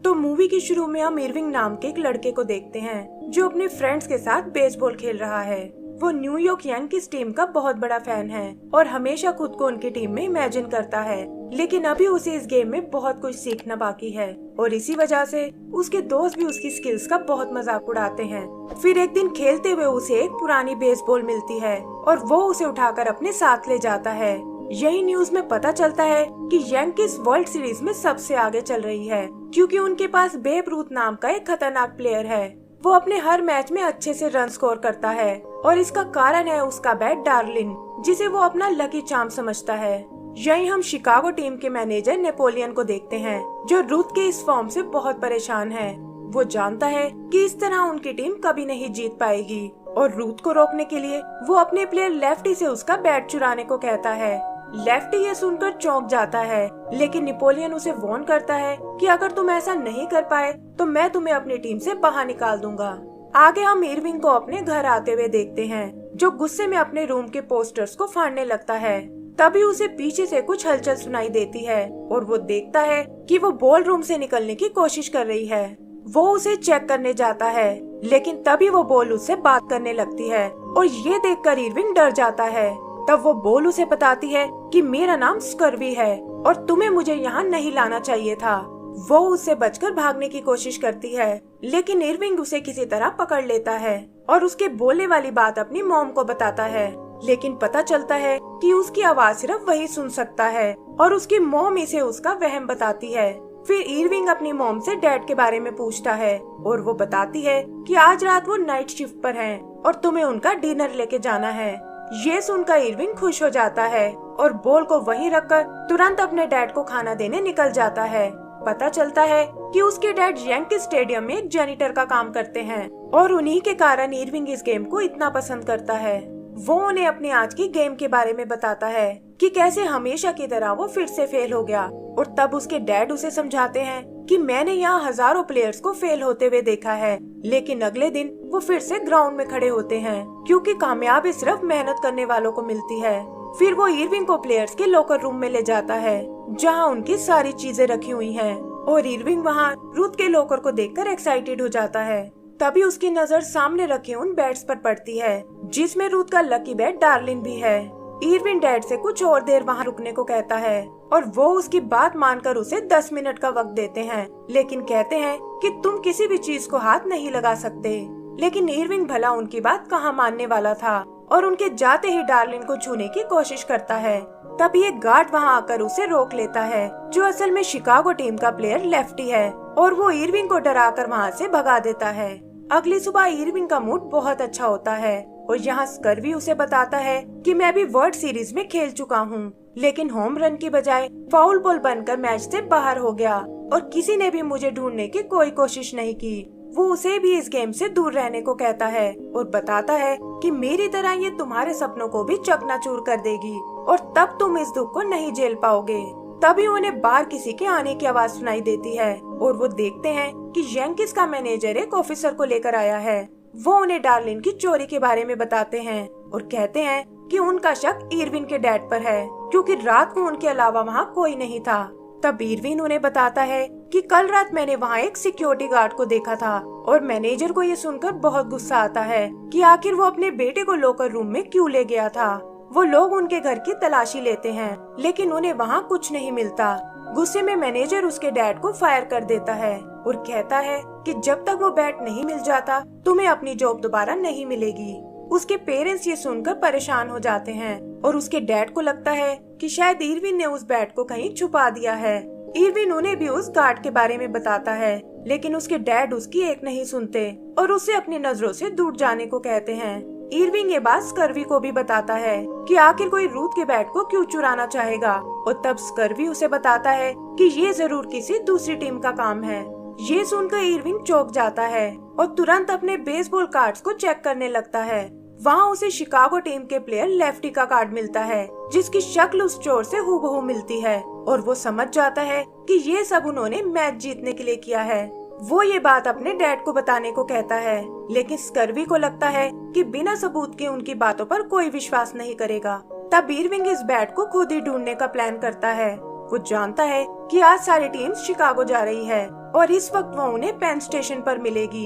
तो मूवी के शुरू में हम इरविंग नाम के एक लड़के को देखते हैं जो अपने फ्रेंड्स के साथ बेसबॉल खेल रहा है। वो न्यूयॉर्क यांकीज टीम का बहुत बड़ा फैन है और हमेशा खुद को उनकी टीम में इमेजिन करता है, लेकिन अभी उसे इस गेम में बहुत कुछ सीखना बाकी है और इसी वजह से उसके दोस्त भी उसकी स्किल्स का बहुत मजाक उड़ाते हैं। फिर एक दिन खेलते हुए उसे एक पुरानी बेसबॉल मिलती है और वो उसे उठाकर अपने साथ ले जाता है। यही न्यूज में पता चलता है कि यांकीज वर्ल्ड सीरीज में सबसे आगे चल रही है क्योंकि उनके पास बेब रूथ नाम का एक खतरनाक प्लेयर है। वो अपने हर मैच में अच्छे से रन स्कोर करता है और इसका कारण है उसका बैट डार्लिन, जिसे वो अपना लकी चार्म समझता है। यही हम शिकागो टीम के मैनेजर नेपोलियन को देखते हैं जो रूथ के इस फॉर्म से बहुत परेशान है। वो जानता है कि इस तरह उनकी टीम कभी नहीं जीत पाएगी और रूथ को रोकने के लिए वो अपने प्लेयर लेफ्टी से उसका बैट चुराने को कहता है। लेफ्टी ये सुनकर चौंक जाता है, लेकिन नेपोलियन उसे वार्न करता है कि अगर तुम ऐसा नहीं कर पाए तो मैं तुम्हें अपनी टीम से बाहर निकाल दूंगा। आगे हम इरविंग को अपने घर आते हुए देखते हैं जो गुस्से में अपने रूम के पोस्टर्स को फाड़ने लगता है। तभी उसे पीछे से कुछ हलचल सुनाई देती है और वो देखता है कि वो बॉल रूम से निकलने की कोशिश कर रही है। वो उसे चेक करने जाता है, लेकिन तभी वो बॉल उससे बात करने लगती है और ये देखकर इरविंग डर जाता है। तब वो बॉल उसे बताती है कि मेरा नाम स्कर्वी है और तुम्हें मुझे यहाँ नहीं लाना चाहिए था। वो उससे बचकर भागने की कोशिश करती है, लेकिन इरविंग उसे किसी तरह पकड़ लेता है और उसके बोलने वाली बात अपनी मॉम को बताता है, लेकिन पता चलता है कि उसकी आवाज सिर्फ वही सुन सकता है और उसकी मॉम इसे उसका वहम बताती है। फिर इरविंग अपनी मॉम से डैड के बारे में पूछता है और वो बताती है कि आज रात वो नाइट शिफ्ट पर हैं और तुम्हें उनका डिनर लेके जाना है। ये सुनकर इरविंग खुश हो जाता है और बॉल को वहीं रखकर तुरंत अपने डैड को खाना देने निकल जाता है। पता चलता है कि उसके डैड यांकी स्टेडियम में एक जैनिटर का काम करते हैं और उन्हीं के कारण इरविंग इस गेम को इतना पसंद करता है। वो उन्हें अपनी आज की गेम के बारे में बताता है कि कैसे हमेशा की तरह वो फिर से फेल हो गया और तब उसके डैड उसे समझाते हैं कि मैंने यहाँ हजारों प्लेयर्स को फेल होते हुए देखा है, लेकिन अगले दिन वो फिर से ग्राउंड में खड़े होते हैं क्योंकि कामयाबी सिर्फ मेहनत करने वालों को मिलती है। फिर वो इरविंग को प्लेयर्स के लॉकर रूम में ले जाता है जहाँ उनकी सारी चीजें रखी हुई हैं और इरविंग वहाँ रूथ के लॉकर को देखकर एक्साइटेड हो जाता है। तभी उसकी नजर सामने रखे उन बैट्स पर पड़ती है जिसमें रूथ का लकी बैट डार्लिन भी है। इरविन डैड से कुछ और देर वहाँ रुकने को कहता है और वो उसकी बात मानकर उसे 10 मिनट का वक्त देते हैं, लेकिन कहते हैं कि तुम किसी भी चीज को हाथ नहीं लगा सकते। लेकिन इरविंग भला उनकी बात कहाँ मानने वाला था और उनके जाते ही डार्लिन को छूने की कोशिश करता है। तभी एक गार्ड वहाँ आकर उसे रोक लेता है जो असल में शिकागो टीम का प्लेयर लेफ्टी है और वो इरविंग को डराकर वहाँ से भगा देता है। अगली सुबह इरविंग का मूड बहुत अच्छा होता है और यहाँ स्कर्वी उसे बताता है कि मैं भी वर्ल्ड सीरीज में खेल चुका हूँ, लेकिन होम रन की बजाय फाउल बॉल बनकर मैच से बाहर हो गया और किसी ने भी मुझे ढूंढने की कोई कोशिश नहीं की। वो उसे भी इस गेम से दूर रहने को कहता है और बताता है कि मेरी तरह ये तुम्हारे सपनों को भी चकनाचूर कर देगी और तब तुम इस दुख को नहीं झेल पाओगे। तभी उन्हें बाहर किसी के आने की आवाज सुनाई देती है और वो देखते हैं कि यांकीज का मैनेजर एक ऑफिसर को लेकर आया है। वो उन्हें डार्लिन की चोरी के बारे में बताते हैं और कहते हैं कि उनका शक इरविन के डैड पर है क्योंकि रात को उनके अलावा वहाँ कोई नहीं था। तब इरविन उन्हें बताता है कि कल रात मैंने वहाँ एक सिक्योरिटी गार्ड को देखा था और मैनेजर को ये सुनकर बहुत गुस्सा आता है कि आखिर वो अपने बेटे को लॉकर रूम में क्यों ले गया था। वो लोग उनके घर की तलाशी लेते हैं, लेकिन उन्हें वहाँ कुछ नहीं मिलता। गुस्से में मैनेजर उसके डैड को फायर कर देता है और कहता है कि जब तक वो बैट नहीं मिल जाता तुम्हें अपनी जॉब दोबारा नहीं मिलेगी। उसके पेरेंट्स ये सुनकर परेशान हो जाते हैं और उसके डैड को लगता है कि शायद इरविन ने उस बैट को कहीं छुपा दिया है। इरविन उन्हें भी उस गार्ड के बारे में बताता है, लेकिन उसके डैड उसकी एक नहीं सुनते और उसे अपनी नजरों से दूर जाने को कहते हैं। इरविन ये बात स्कर्वी को भी बताता है कि आखिर कोई रूथ के बैट को क्यों चुराना चाहेगा और तब स्कर्वी उसे बताता है कि ये जरूर किसी दूसरी टीम का काम है। ये सुनकर इरविन चौंक जाता है और तुरंत अपने बेसबॉल कार्ड्स को चेक करने लगता है। वहाँ उसे शिकागो टीम के प्लेयर लेफ्टी का कार्ड मिलता है जिसकी शक्ल उस चोर से हूबहू मिलती है और वो समझ जाता है कि ये सब उन्होंने मैच जीतने के लिए किया है। वो ये बात अपने डैड को बताने को कहता है, लेकिन स्कर्वी को लगता है कि बिना सबूत के उनकी बातों पर कोई विश्वास नहीं करेगा। तब इरविंग इस बैट को खुद ही ढूंढने का प्लान करता है। वो जानता है कि आज सारी टीम शिकागो जा रही है और इस वक्त वो उन्हें पेन स्टेशन पर मिलेगी।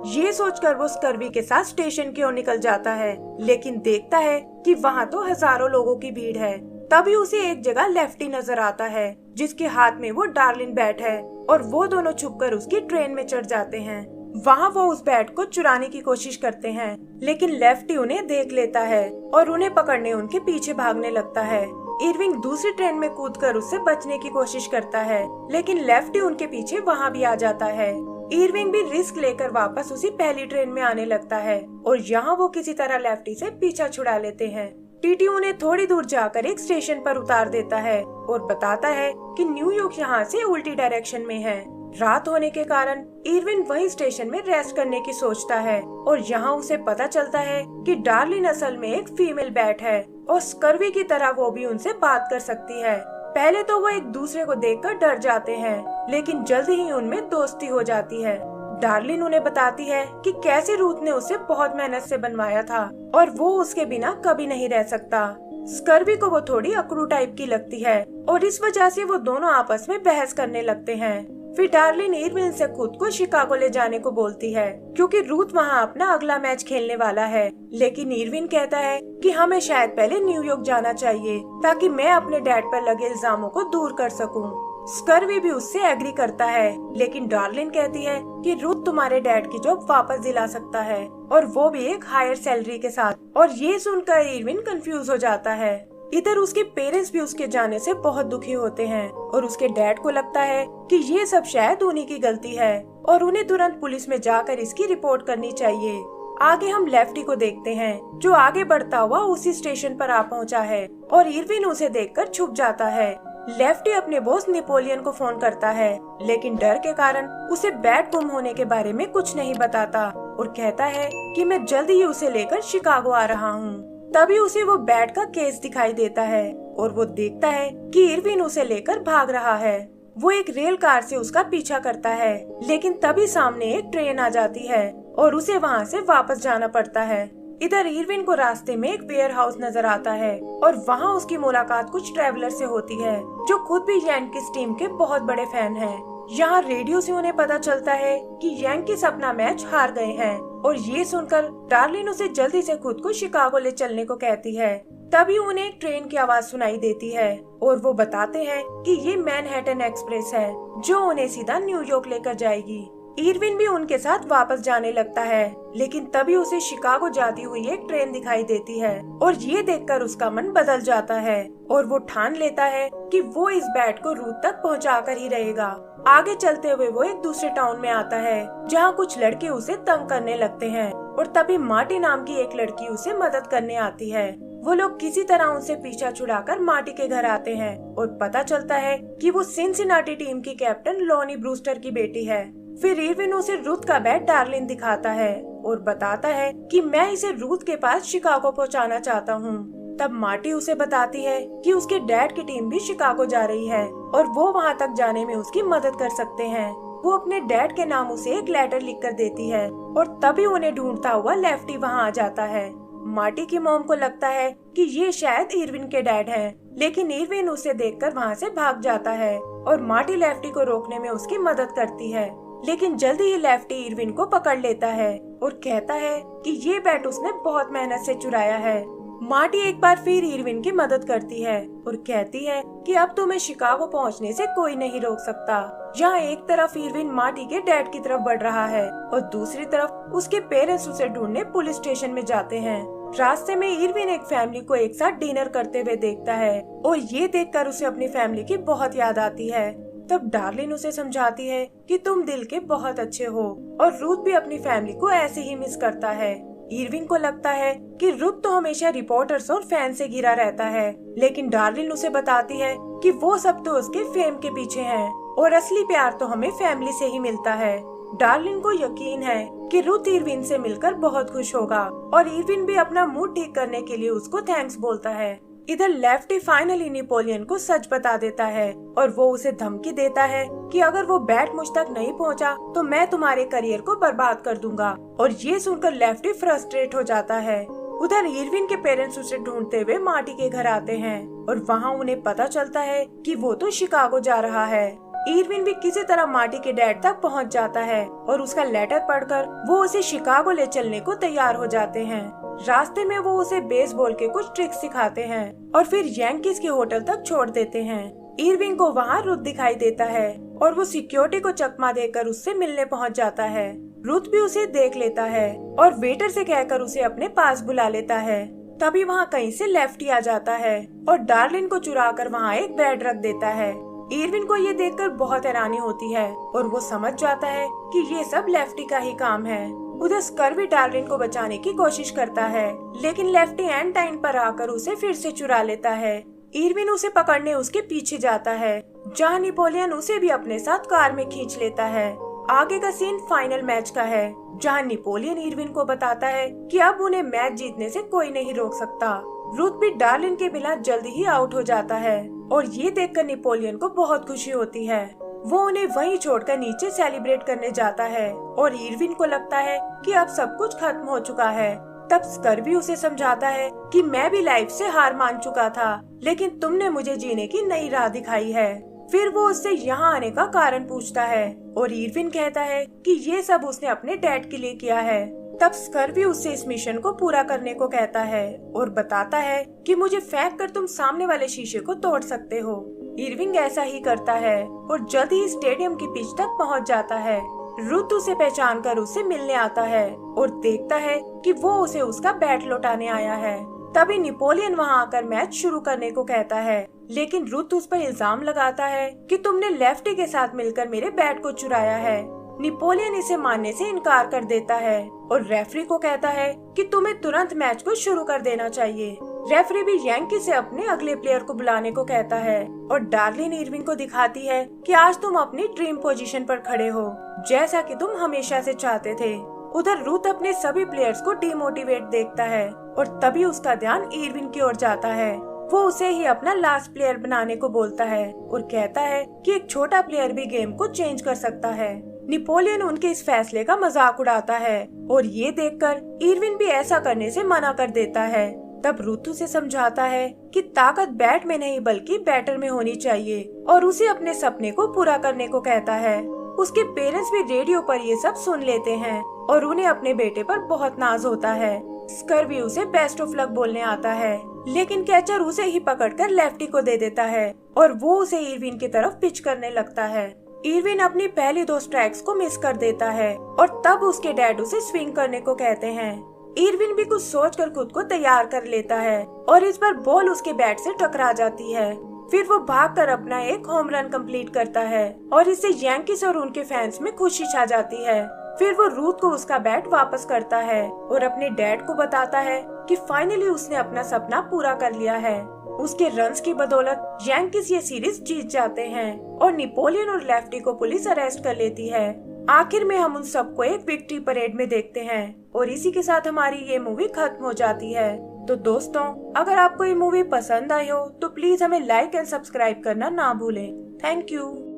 ये सोचकर वो स्कर्वी के साथ स्टेशन की ओर निकल जाता है, लेकिन देखता है कि वहाँ तो हजारों लोगों की भीड़ है। तभी उसे एक जगह लेफ्टी नजर आता है, जिसके हाथ में वो डार्लिन बैट है, और वो दोनों छुपकर उसकी ट्रेन में चढ़ जाते हैं। वहाँ वो उस बैट को चुराने की कोशिश करते हैं, लेकिन लेफ्टी उन्हें देख लेता है और उन्हें पकड़ने उनके पीछे भागने लगता है। इरविंग दूसरी ट्रेन में कूदकर उससे बचने की कोशिश करता है, लेकिन लेफ्टी उनके पीछे वहाँ भी आ जाता है। इरविंग भी रिस्क लेकर वापस उसी पहली ट्रेन में आने लगता है, और यहाँ वो किसी तरह लेफ्टी से पीछा छुड़ा लेते हैं। टीटी उन्हें थोड़ी दूर जाकर एक स्टेशन पर उतार देता है और बताता है कि न्यूयॉर्क यहाँ से उल्टी डायरेक्शन में है। रात होने के कारण इरविन वही स्टेशन में रेस्ट करने की सोचता है, और यहाँ उसे पता चलता है कि डार्लिन असल में एक फीमेल बैट है और स्कर्वी की तरह वो भी उनसे बात कर सकती है। पहले तो वो एक दूसरे को देखकर डर जाते हैं, लेकिन जल्द ही उनमें दोस्ती हो जाती है। डार्लिन उन्हें बताती है कि कैसे रूथ ने उसे बहुत मेहनत से बनवाया था और वो उसके बिना कभी नहीं रह सकता। स्कर्वी को वो थोड़ी अकड़ू टाइप की लगती है और इस वजह से वो दोनों आपस में बहस करने लगते हैं। फिर डार्लिन इरविन से खुद को शिकागो ले जाने को बोलती है, क्योंकि रूथ वहाँ अपना अगला मैच खेलने वाला है। लेकिन इरविन कहता है कि हमें शायद पहले न्यूयॉर्क जाना चाहिए, ताकि मैं अपने डैड पर लगे इल्जामों को दूर कर सकूं। स्कर्वी भी उससे एग्री करता है, लेकिन डार्लिन कहती है कि रूथ तुम्हारे डैड की जॉब वापस दिला सकता है, और वो भी एक हायर सैलरी के साथ। और ये सुनकर इरविन कंफ्यूज हो जाता है। इधर उसके पेरेंट्स भी उसके जाने से बहुत दुखी होते हैं, और उसके डैड को लगता है कि ये सब शायद उन्हीं की गलती है और उन्हें तुरंत पुलिस में जाकर इसकी रिपोर्ट करनी चाहिए। आगे हम लेफ्टी को देखते हैं, जो आगे बढ़ता हुआ उसी स्टेशन पर आ पहुंचा है, और इरविन उसे देखकर छुप जाता है। लेफ्टी अपने बॉस नेपोलियन को फोन करता है, लेकिन डर के कारण उसे बैट गुम होने के बारे में कुछ नहीं बताता और कहता है कि मैं जल्दी ही उसे लेकर शिकागो आ रहा हूँ। तभी उसे वो बैट का केस दिखाई देता है और वो देखता है कि इरविन उसे लेकर भाग रहा है। वो एक रेल कार से उसका पीछा करता है, लेकिन तभी सामने एक ट्रेन आ जाती है और उसे वहाँ से वापस जाना पड़ता है। इधर इरविन को रास्ते में एक वेयर हाउस नजर आता है और वहाँ उसकी मुलाकात कुछ ट्रेवलर से होती है, जो खुद भी यांकीस टीम के बहुत बड़े फैन हैं। यहाँ रेडियो से उन्हें पता चलता है कि यांकीस अपना मैच हार गए हैं, और ये सुनकर डार्लिन उसे जल्दी से खुद को शिकागो ले चलने को कहती है। तभी उन्हें एक ट्रेन की आवाज सुनाई देती है और वो बताते हैं कि ये मैनहट्टन एक्सप्रेस है, जो उन्हें सीधा न्यूयॉर्क लेकर जाएगी। इरविन भी उनके साथ वापस जाने लगता है, लेकिन तभी उसे शिकागो जाती हुई एक ट्रेन दिखाई देती है और ये देखकर उसका मन बदल जाता है और वो ठान लेता है कि वो इस बैट को रूथ तक पहुंचाकर ही रहेगा। आगे चलते हुए वो एक दूसरे टाउन में आता है, जहाँ कुछ लड़के उसे तंग करने लगते हैं, और तभी मार्टी नाम की एक लड़की उसे मदद करने आती है। वो लोग किसी तरह उनसे पीछा छुड़ाकर मार्टी के घर आते हैं और पता चलता है कि वो सिनसिनाटी टीम की कैप्टन लॉनी ब्रूस्टर की बेटी है। फिर इरविन उसे रूथ का बैट डार्लिन दिखाता है और बताता है कि मैं इसे रूथ के पास शिकागो पहुंचाना चाहता हूँ। तब मार्टी उसे बताती है कि उसके डैड की टीम भी शिकागो जा रही है और वो वहाँ तक जाने में उसकी मदद कर सकते हैं। वो अपने डैड के नाम उसे एक लेटर लिखकर देती है और तभी उन्हें ढूंढता हुआ लेफ्टी वहाँ आ जाता है। मार्टी की मॉम को लगता है कि ये शायद इरविन के डैड हैं, लेकिन इरविन उसे देखकर वहाँ से भाग जाता है और मार्टी लेफ्टी को रोकने में उसकी मदद करती है। लेकिन जल्दी ही लेफ्टी इरविन को पकड़ लेता है और कहता है कि ये बैट उसने बहुत मेहनत से चुराया है। मार्टी एक बार फिर इरविन की मदद करती है और कहती है कि अब तुम्हें शिकागो पहुंचने से कोई नहीं रोक सकता। यहाँ एक तरफ इरविन मार्टी के डैड की तरफ बढ़ रहा है और दूसरी तरफ उसके पेरेंट्स उसे ढूंढने पुलिस स्टेशन में जाते हैं। रास्ते में इरविन एक फैमिली को एक साथ डिनर करते हुए देखता है और ये देखकर उसे अपनी फैमिली की बहुत याद आती है। तब डार्लिन उसे समझाती है कि तुम दिल के बहुत अच्छे हो, और रूथ भी अपनी फैमिली को ऐसे ही मिस करता है। इरविन को लगता है कि रूथ तो हमेशा रिपोर्टर्स और फैन से घिरा रहता है, लेकिन डार्लिन उसे बताती है कि वो सब तो उसके फेम के पीछे हैं और असली प्यार तो हमें फैमिली से ही मिलता है। डार्लिन को यकीन है कि रूथ इरविन से मिलकर बहुत खुश होगा और इरविन भी अपना मूड ठीक करने के लिए उसको थैंक्स बोलता है। इधर लेफ्टी फाइनली नेपोलियन को सच बता देता है और वो उसे धमकी देता है कि अगर वो बैट मुझ तक नहीं पहुंचा तो मैं तुम्हारे करियर को बर्बाद कर दूंगा, और ये सुनकर लेफ्टी फ्रस्ट्रेट हो जाता है। उधर इरविन के पेरेंट्स उसे ढूंढते हुए मार्टी के घर आते हैं और वहाँ उन्हें पता चलता है कि वो तो शिकागो जा रहा है। इरविन भी किसी तरह मार्टी के डैड तक पहुंच जाता है और उसका लेटर पढ़कर वो उसे शिकागो ले चलने को तैयार हो जाते हैं। रास्ते में वो उसे बेसबॉल के कुछ ट्रिक्स सिखाते हैं और फिर यांकीज के होटल तक छोड़ देते हैं। इरविन को वहाँ रुथ दिखाई देता है और वो सिक्योरिटी को चकमा देकर उससे मिलने पहुँच जाता है। रुथ भी उसे देख लेता है और वेटर से कहकर उसे अपने पास बुला लेता है। तभी वहाँ कहीं से लेफ्टी आ जाता है और डार्लिन को चुराकर वहाँ एक बेड रख देता है। इरविन को ये देखकर बहुत हैरानी होती है और वो समझ जाता है कि ये सब लेफ्टी का ही काम है। उधर स्कर भी डार्लिन को बचाने की कोशिश करता है, लेकिन लेफ्टी एंड टाइम पर आकर उसे फिर से चुरा लेता है। इरविन उसे पकड़ने उसके पीछे जाता है, जहाँ नेपोलियन उसे भी अपने साथ कार में खींच लेता है। आगे का सीन फाइनल मैच का है, जहाँ नेपोलियन इरविन को बताता है कि अब उन्हें मैच जीतने से कोई नहीं रोक सकता। रुथ भी डार्लिन के बिना जल्दी ही आउट हो जाता है और ये देखकर नेपोलियन को बहुत खुशी होती है। वो उन्हें वहीं छोड़कर नीचे सेलिब्रेट करने जाता है और इरविन को लगता है कि अब सब कुछ खत्म हो चुका है। तब स्कर भी उसे समझाता है कि मैं भी लाइफ से हार मान चुका था, लेकिन तुमने मुझे जीने की नई राह दिखाई है। फिर वो उससे यहाँ आने का कारण पूछता है और इरविन कहता है कि ये सब उसने अपने डैड के लिए किया है। तब स्कर भी उससे इस मिशन को पूरा करने को कहता है और बताता है कि मुझे फेंक कर तुम सामने वाले शीशे को तोड़ सकते हो। इरविन ऐसा ही करता है और जल्द ही स्टेडियम की पिच तक पहुंच जाता है। रुथ उसे पहचान कर उससे मिलने आता है और देखता है कि वो उसे उसका बैट लौटाने आया है। तभी नेपोलियन वहां आकर मैच शुरू करने को कहता है, लेकिन रुथ उस पर इल्जाम लगाता है कि तुमने लेफ्टी के साथ मिलकर मेरे बैट को चुराया है। नेपोलियन इसे मानने से इनकार कर देता है और रेफरी को कहता है कि तुम्हें तुरंत मैच को शुरू कर देना चाहिए। रेफरी भी यांकी से अपने अगले प्लेयर को बुलाने को कहता है और डार्लिन इरविन को दिखाती है कि आज तुम अपनी ड्रीम पोजीशन पर खड़े हो, जैसा कि तुम हमेशा से चाहते थे। उधर रुथ अपने सभी प्लेयर्स को डिमोटिवेट देखता है और तभी उसका ध्यान इरविन की ओर जाता है। वो उसे ही अपना लास्ट प्लेयर बनाने को बोलता है और कहता है कि एक छोटा प्लेयर भी गेम को चेंज कर सकता है। नेपोलियन उनके इस फैसले का मजाक उड़ाता है और ये देखकर इरविन भी ऐसा करने से मना कर देता है। तब रुथ उसे समझाता है कि ताकत बैट में नहीं बल्कि बैटर में होनी चाहिए और उसे अपने सपने को पूरा करने को कहता है। उसके पेरेंट्स भी रेडियो पर ये सब सुन लेते हैं और उन्हें अपने बेटे पर बहुत नाज होता है। स्कर भी उसे बेस्ट ऑफ लक बोलने आता है, लेकिन कैचर उसे ही पकड़कर लेफ्टी को दे देता है और वो उसे इरविन की तरफ पिच करने लगता है। इरविन अपनी पहली 2 स्ट्राइक्स को मिस कर देता है और तब उसके डैड उसे स्विंग करने को कहते हैं। इरविन भी कुछ सोचकर खुद को तैयार कर लेता है और इस बार बॉल उसके बैट से टकरा जाती है। फिर वो भागकर अपना एक होम रन कंप्लीट करता है और इससे यांकीज और उनके फैंस में खुशी छा जाती है। फिर वो रूथ को उसका बैट वापस करता है और अपने डैड को बताता है कि फाइनली उसने अपना सपना पूरा कर लिया है। उसके रन्स की बदौलत यांकीज ये सीरीज जीत जाते हैं और नेपोलियन और लेफ्टी को पुलिस अरेस्ट कर लेती है। आखिर में हम उन सबको एक विक्ट्री परेड में देखते हैं और इसी के साथ हमारी ये मूवी खत्म हो जाती है। तो दोस्तों, अगर आपको ये मूवी पसंद आई हो तो प्लीज हमें लाइक एंड सब्सक्राइब करना ना भूलें। Thank you.